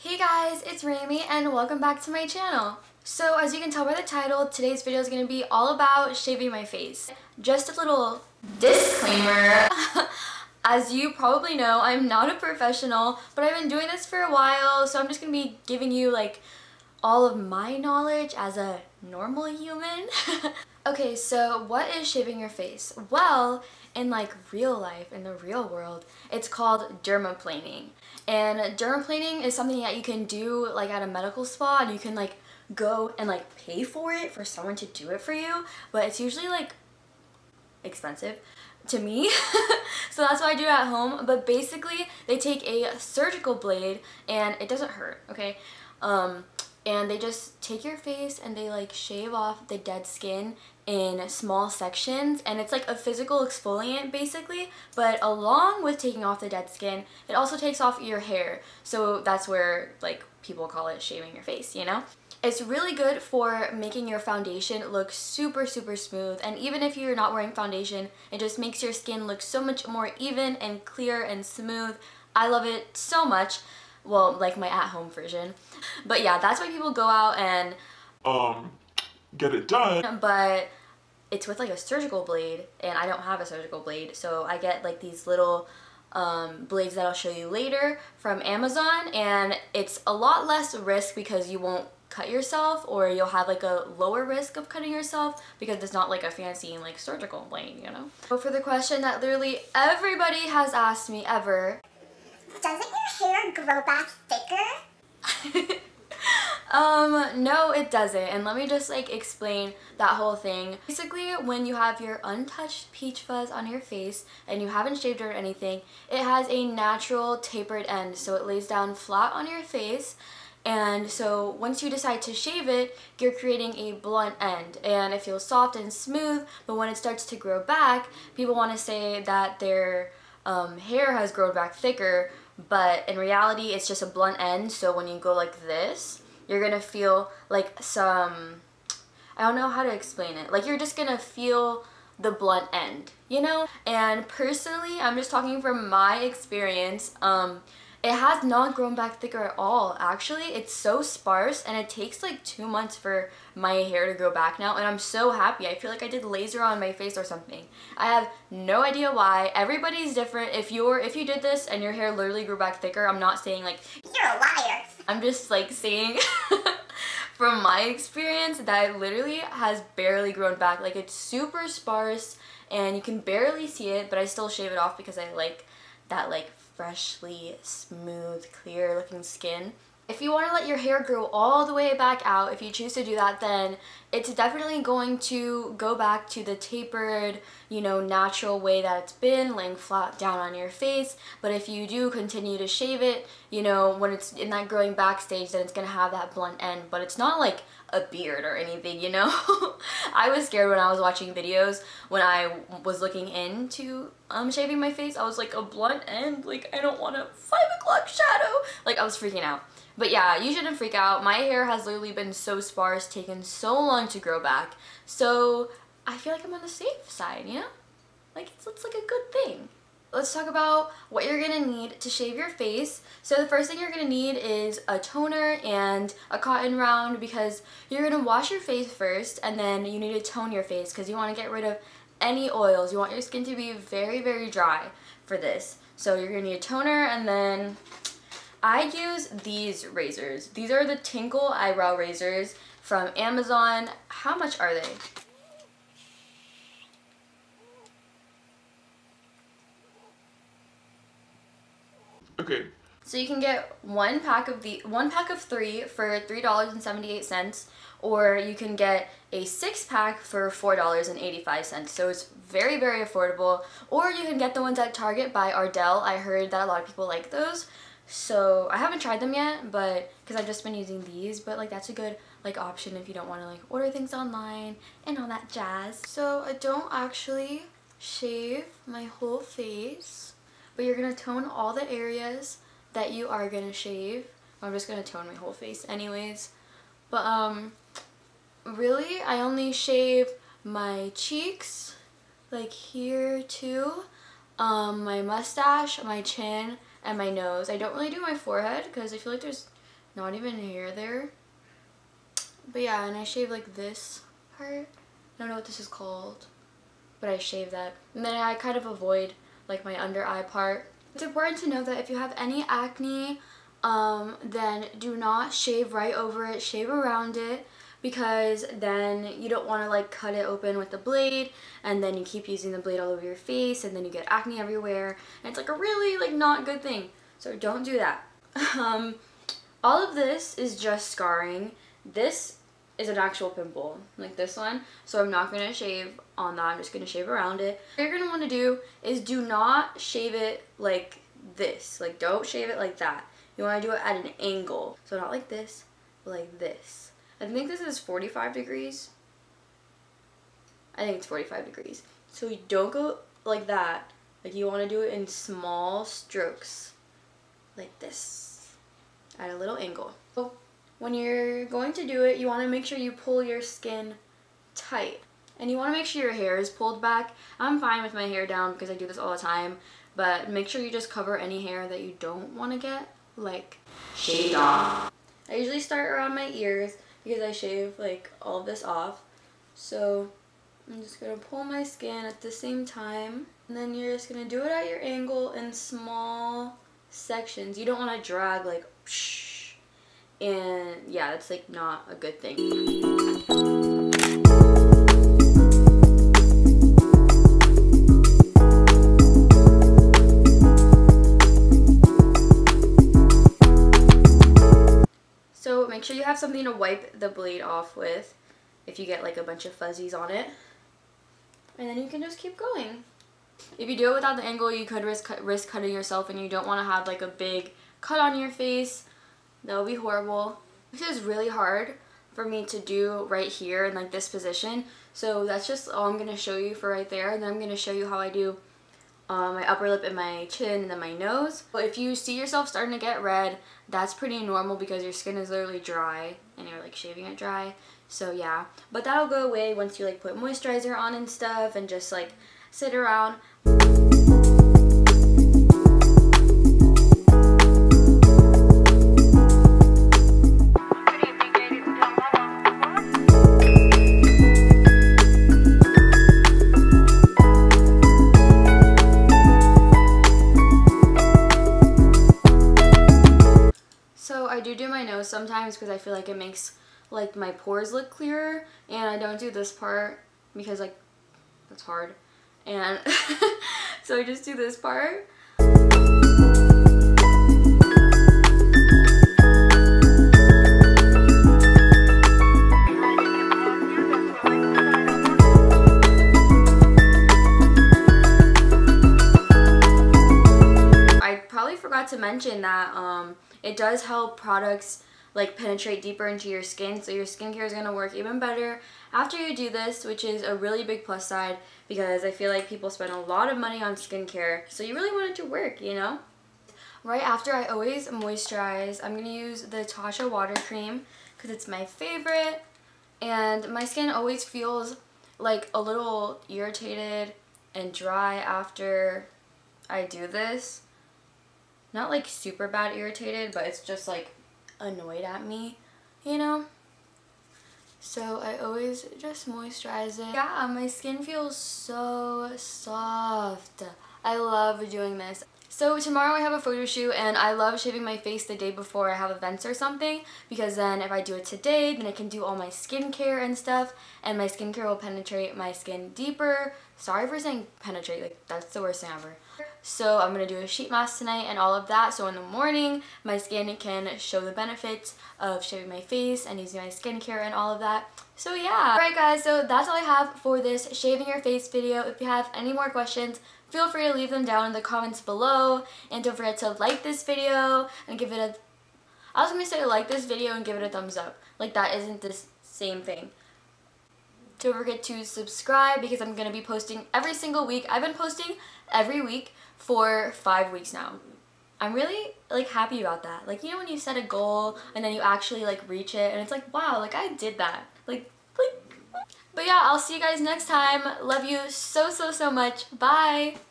Hey guys, it's Raimi and welcome back to my channel. So as you can tell by the title, today's video is going to be all about shaving my face. Just a little disclaimer. As you probably know, I'm not a professional, but I've been doing this for a while, so I'm just going to be giving you like all of my knowledge as a normal human. Okay, so what is shaving your face? Well, in like real life, in the real world, it's called dermaplaning. And dermaplaning is something that you can do like at a medical spa, and you can like go and like pay for it for someone to do it for you, but it's usually like expensive to me. So that's why I do it at home. But basically they take a surgical blade and it doesn't hurt, okay? And they just take your face and they like shave off the dead skin in small sections, and it's like a physical exfoliant basically, but along with taking off the dead skin, it also takes off your hair. So that's where like people call it shaving your face, you know? It's really good for making your foundation look super smooth, and even if you're not wearing foundation, it just makes your skin look so much more even and clear and smooth. I love it so much. Well, like my at-home version. But yeah, that's why people go out and get it done. But it's with like a surgical blade, and I don't have a surgical blade, so I get like these little blades that I'll show you later from Amazon, and it's a lot less risk because you won't cut yourself, or you'll have like a lower risk of cutting yourself because it's not like a fancy like surgical blade, you know? So for the question that literally everybody has asked me ever, doesn't your hair grow back thicker? No it doesn't, and let me just like explain that whole thing. Basically, when you have your untouched peach fuzz on your face and you haven't shaved it or anything, it has a natural tapered end, so it lays down flat on your face. And so once you decide to shave it, you're creating a blunt end, and it feels soft and smooth. But when it starts to grow back, people want to say that their hair has grown back thicker, but in reality it's just a blunt end. So when you go like this, you're gonna feel like some, I don't know how to explain it, like you're just gonna feel the blunt end, you know? And personally, I'm just talking from my experience, it has not grown back thicker at all. Actually, it's so sparse, and it takes like 2 months for my hair to grow back now, and I'm so happy. I feel like I did laser on my face or something. I have no idea why. Everybody's different. If you did this and your hair literally grew back thicker, I'm not saying like You're a liar. I'm just like saying from my experience that it literally has barely grown back. Like it's super sparse and you can barely see it, but I still shave it off because I like that like freshly smooth, clear looking skin. If you want to let your hair grow all the way back out, if you choose to do that, then it's definitely going to go back to the tapered, you know, natural way that it's been, laying flat down on your face. But if you do continue to shave it, you know, when it's in that growing back stage, then it's going to have that blunt end. But it's not like a beard or anything, you know? I was scared when I was watching videos, when I was looking into shaving my face. I was like, a blunt end? Like, I don't want a 5 o'clock shadow. Like, I was freaking out. But yeah, you shouldn't freak out. My hair has literally been so sparse, taken so long to grow back. So I feel like I'm on the safe side, you know? Like it's like a good thing. Let's talk about what you're gonna need to shave your face. So the first thing you're gonna need is a toner and a cotton round, because you're gonna wash your face first, and then you need to tone your face because you want to get rid of any oils. You want your skin to be very dry for this. So you're gonna need a toner, and then I use these razors. These are the Tinkle eyebrow razors from Amazon. How much are they? Okay. So you can get one pack of 3 for $3.78, or you can get a 6-pack for $4.85. So it's very affordable. Or you can get the ones at Target by Ardell. I heard that a lot of people like those. So I haven't tried them yet, but because I've just been using these, but like that's a good like option if you don't want to like order things online and all that jazz. So I don't actually shave my whole face, but you're gonna tone all the areas that you are gonna shave. I'm just gonna tone my whole face anyways. But really I only shave my cheeks, like here too, my mustache, my chin, and my nose. I don't really do my forehead because I feel like there's not even hair there. But yeah, and I shave like this part. I don't know what this is called, but I shave that. And then I kind of avoid like my under eye part. It's important to know that if you have any acne, then do not shave right over it, shave around it, because then you don't want to like cut it open with the blade and then you keep using the blade all over your face and then you get acne everywhere, and it's like a really like not good thing. So don't do that. All of this is just scarring. This is an actual pimple, like this one, so I'm not going to shave on that. I'm just going to shave around it. What you're going to want to do is do not shave it like this. Like, don't shave it like that. You want to do it at an angle. So not like this, but like this. I think this is 45 degrees. I think it's 45 degrees. So you don't go like that. Like, you want to do it in small strokes. Like this. At a little angle. So when you're going to do it, you want to make sure you pull your skin tight. And you want to make sure your hair is pulled back. I'm fine with my hair down because I do this all the time. But make sure you just cover any hair that you don't want to get, like, shaved off. I usually start around my ears because I shave, like, all of this off. So I'm just going to pull my skin at the same time. And then you're just going to do it at your angle in small sections. You don't want to drag, like, psh. And yeah, that's like not a good thing. So make sure you have something to wipe the blade off with if you get like a bunch of fuzzies on it. And then you can just keep going. If you do it without the angle, you could risk cutting yourself, and you don't want to have like a big cut on your face. That would be horrible. This is really hard for me to do right here in like this position. So that's just all I'm going to show you for right there. And then I'm going to show you how I do my upper lip and my chin and then my nose. But if you see yourself starting to get red, that's pretty normal because your skin is literally dry and you're like shaving it dry. So yeah, but that'll go away once you like put moisturizer on and stuff and just like sit around. Do my nose sometimes because I feel like it makes like my pores look clearer, and I don't do this part because like that's hard, and so I just do this part. I probably forgot to mention that it does help products like penetrate deeper into your skin, so your skincare is going to work even better after you do this, which is a really big plus side because I feel like people spend a lot of money on skincare, so you really want it to work, you know? Right after, I always moisturize. I'm going to use the Tatcha water cream because it's my favorite, and my skin always feels like a little irritated and dry after I do this. Not like super bad irritated, but it's just like annoyed at me, you know? So I always just moisturize it. Yeah, my skin feels so soft. I love doing this. So tomorrow I have a photo shoot, and I love shaving my face the day before I have events or something, because then if I do it today, then I can do all my skincare and stuff, and my skincare will penetrate my skin deeper. Sorry for saying penetrate, like that's the worst thing ever. So I'm going to do a sheet mask tonight and all of that, so in the morning my skin can show the benefits of shaving my face and using my skincare and all of that. So yeah. Alright guys, so that's all I have for this shaving your face video. If you have any more questions, feel free to leave them down in the comments below, and don't forget to like this video and give it a... I was going to say like this video and give it a thumbs up. Like that isn't the same thing. Don't forget to subscribe because I'm going to be posting every single week. I've been posting every week for 5 weeks now. I'm really like happy about that. Like, you know when you set a goal and then you actually like reach it and it's like, wow, like I did that. Like. But yeah, I'll see you guys next time. Love you so much. Bye.